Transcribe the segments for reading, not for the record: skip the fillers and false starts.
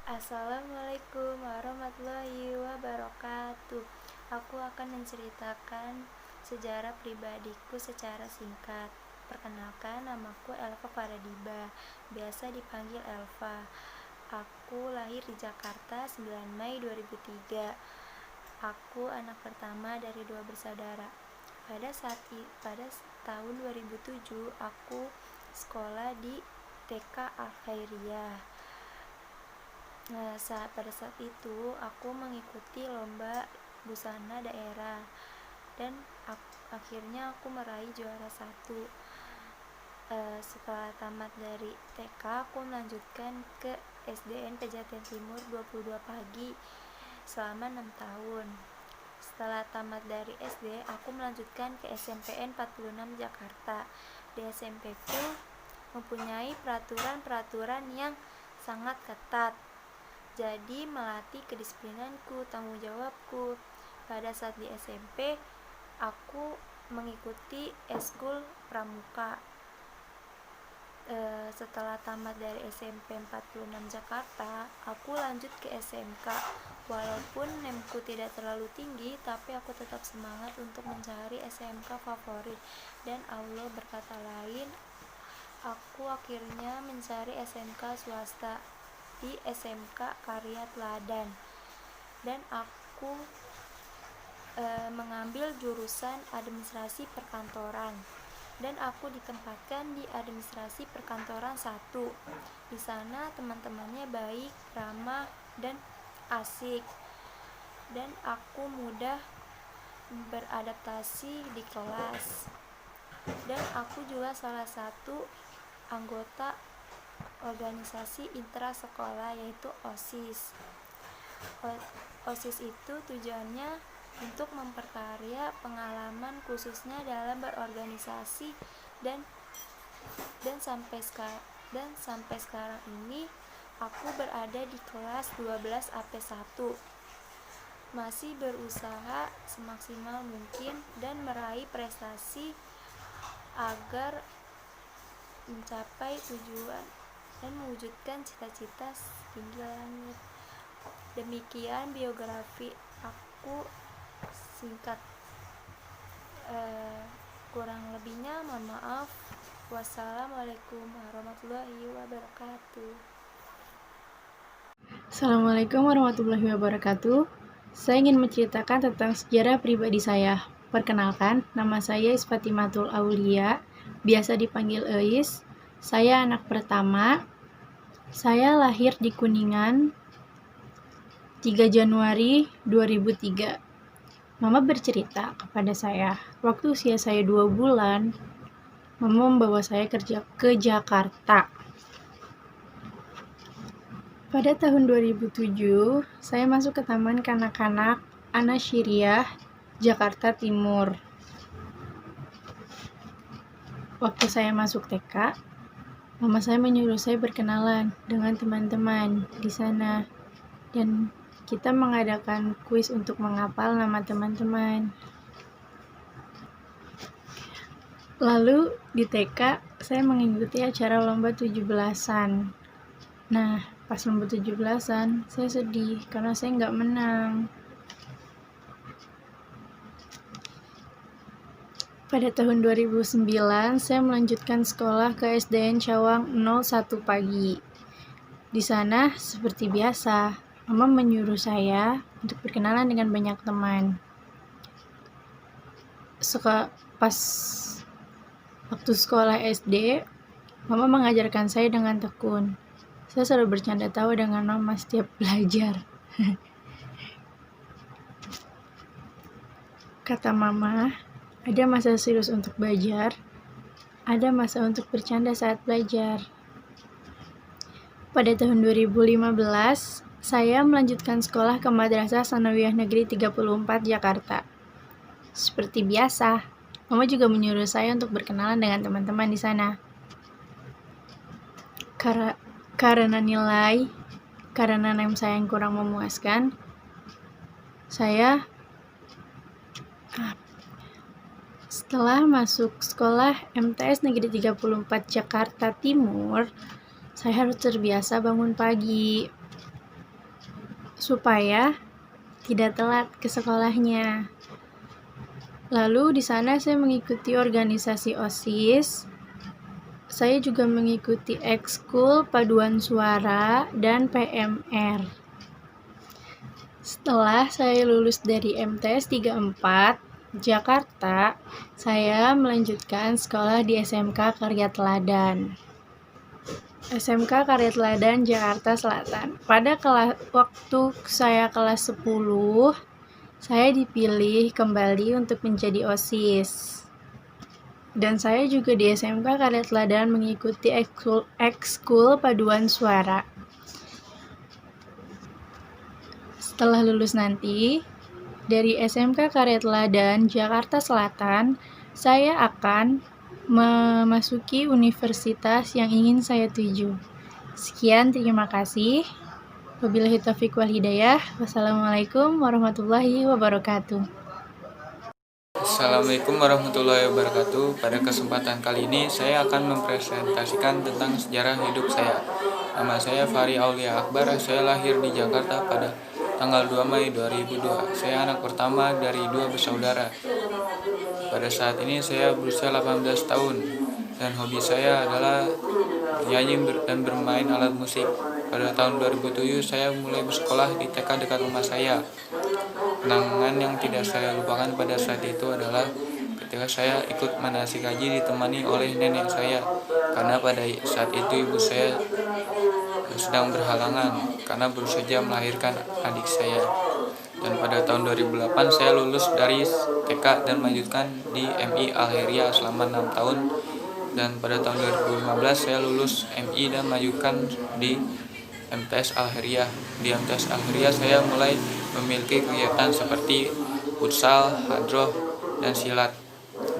Assalamualaikum warahmatullahi wabarakatuh. Aku akan menceritakan sejarah pribadiku secara singkat. Perkenalkan, namaku Elva Faradiba, biasa dipanggil Elva. Aku lahir di Jakarta 9 Mei 2003. Aku anak pertama dari dua bersaudara. Pada tahun 2007, aku sekolah di TK Al Khairiyah. Pada saat itu aku mengikuti lomba busana daerah dan akhirnya aku meraih juara satu. Setelah tamat dari TK, aku melanjutkan ke SDN Pejaten Timur 22 Pagi selama 6 tahun. Setelah tamat dari SD, aku melanjutkan ke SMPN 46 Jakarta. Di SMP ku mempunyai peraturan-peraturan yang sangat ketat, jadi melatih kedisiplinanku, tanggung jawabku. Pada saat di SMP, aku mengikuti eskul pramuka. Setelah tamat dari SMP 46 Jakarta, aku lanjut ke SMK. Walaupun NEMku tidak terlalu tinggi, tapi aku tetap semangat untuk mencari SMK favorit. Dan Allah berkata lain, aku akhirnya mencari SMK swasta di SMK Karya Teladan, dan aku mengambil jurusan administrasi perkantoran, dan aku ditempatkan di administrasi perkantoran 1. Di sana teman-temannya baik, ramah, dan asik, dan aku mudah beradaptasi di kelas. Dan aku juga salah satu anggota organisasi intra sekolah, yaitu OSIS. OSIS itu tujuannya untuk memperkaya pengalaman khususnya dalam berorganisasi, dan sampai sekarang ini aku berada di kelas 12 AP1, masih berusaha semaksimal mungkin dan meraih prestasi agar mencapai tujuan dan mewujudkan cita-cita setinggi langit. Demikian biografi aku singkat. Kurang lebihnya mohon maaf. Wassalamualaikum warahmatullahi wabarakatuh. Assalamualaikum warahmatullahi wabarakatuh. Saya ingin menceritakan tentang sejarah pribadi saya. Perkenalkan, nama saya Isfatimatul Aulia, biasa dipanggil Eis. Saya anak pertama. Saya lahir di Kuningan 3 Januari 2003. Mama bercerita kepada saya, waktu usia saya 2 bulan, Mama membawa saya kerja ke Jakarta. Pada tahun 2007, saya masuk ke Taman Kanak-kanak Anasyiriah, Jakarta Timur. Waktu saya masuk TK, mama saya menyuruh saya berkenalan dengan teman-teman di sana, dan kita mengadakan kuis untuk menghafal nama teman-teman. Lalu di TK, saya mengikuti acara lomba 17-an. Nah, pas lomba 17-an, saya sedih karena saya nggak menang. Pada tahun 2009, saya melanjutkan sekolah ke SDN Cawang 01 Pagi. Di sana, seperti biasa, Mama menyuruh saya untuk berkenalan dengan banyak teman. Pas waktu sekolah SD, Mama mengajarkan saya dengan tekun. Saya selalu bercanda tawa dengan Mama setiap belajar. Kata Mama, ada masa serius untuk belajar, ada masa untuk bercanda saat belajar. Pada tahun 2015, saya melanjutkan sekolah ke Madrasah Sanawiyah Negeri 34 Jakarta. Seperti biasa, Mama juga menyuruh saya untuk berkenalan dengan teman-teman di sana. Karena NEM saya yang kurang memuaskan, setelah masuk sekolah MTS Negeri 34 Jakarta Timur, saya harus terbiasa bangun pagi. supaya tidak telat ke sekolahnya. Lalu di sana saya mengikuti organisasi OSIS. Saya juga mengikuti ekskul paduan suara dan PMR. Setelah saya lulus dari MTS 34 Jakarta, saya melanjutkan sekolah di SMK Karya Teladan. SMK Karya Teladan Jakarta Selatan. Pada waktu saya kelas 10, saya dipilih kembali untuk menjadi OSIS. Dan saya juga di SMK Karya Teladan mengikuti ekskul paduan suara. Setelah lulus nanti, dari SMK Karya Teladan Jakarta Selatan, saya akan memasuki universitas yang ingin saya tuju. Sekian, terima kasih. Wabillahi taufiq wal hidayah. Wassalamualaikum warahmatullahi wabarakatuh. Assalamualaikum warahmatullahi wabarakatuh. Pada kesempatan kali ini saya akan mempresentasikan tentang sejarah hidup saya. Nama saya Fahri Aulia Akbar. Saya lahir di Jakarta pada tanggal 2 Mei 2002. Saya anak pertama dari 2 bersaudara. Pada saat ini saya berusia 18 tahun dan hobi saya adalah bernyanyi dan bermain alat musik. Pada tahun 2007 saya mulai bersekolah di TK dekat rumah saya. Kenangan yang tidak saya lupakan pada saat itu adalah ketika saya ikut manasik haji ditemani oleh nenek saya, karena pada saat itu ibu saya sedang berhalangan karena baru saja melahirkan adik saya. Dan pada tahun 2008 saya lulus dari TK dan melanjutkan di MI Al-Heria selama 6 tahun. Dan pada tahun 2015 saya lulus MI dan melanjutkan di MTS Al-Heria. Di MTS Al-Heria saya mulai memiliki kegiatan seperti futsal, hadroh, dan silat.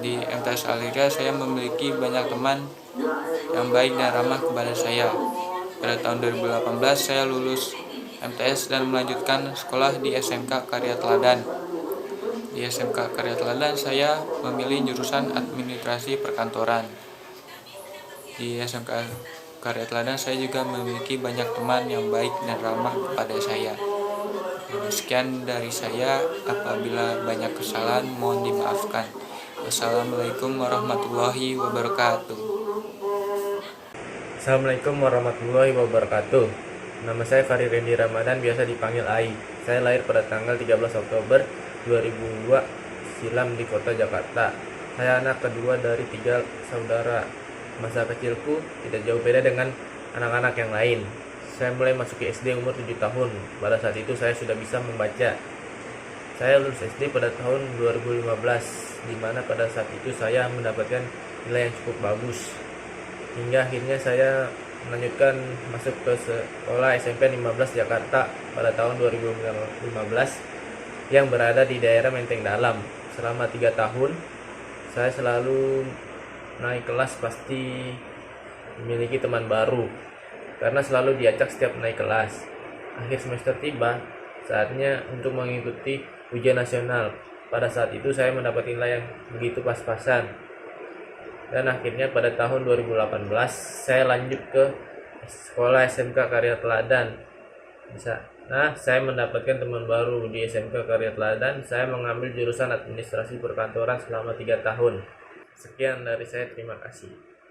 Di MTS Al-Heria saya memiliki banyak teman yang baik dan ramah kepada saya. Pada tahun 2018 saya lulus MTS dan melanjutkan sekolah di SMK Karya Teladan. Di SMK Karya Teladan saya memilih jurusan administrasi perkantoran. Di SMK Karya Teladan saya juga memiliki banyak teman yang baik dan ramah kepada saya. Sekian dari saya, apabila banyak kesalahan mohon dimaafkan. Wassalamualaikum warahmatullahi wabarakatuh. Assalamualaikum warahmatullahi wabarakatuh. Nama saya Fahri Rendi Ramadan, biasa dipanggil Ai. Saya lahir pada tanggal 13 Oktober 2002 silam di kota Jakarta. Saya anak kedua dari 3 saudara. Masa kecilku tidak jauh beda dengan anak-anak yang lain. Saya mulai masuk ke SD umur 7 tahun. Pada saat itu saya sudah bisa membaca. Saya lulus SD pada tahun 2015, di mana pada saat itu saya mendapatkan nilai yang cukup bagus. Hingga akhirnya saya melanjutkan masuk ke sekolah SMP 15 Jakarta pada tahun 2015 yang berada di daerah Menteng Dalam. Selama 3 tahun, saya selalu naik kelas, pasti memiliki teman baru karena selalu diajak setiap naik kelas. Akhir semester tiba, saatnya untuk mengikuti ujian nasional. Pada saat itu saya mendapat nilai yang begitu pas-pasan. Dan akhirnya pada tahun 2018 saya lanjut ke sekolah SMK Karya Teladan. Saya mendapatkan teman baru di SMK Karya Teladan. Saya mengambil jurusan administrasi perkantoran selama 3 tahun. Sekian dari saya, terima kasih.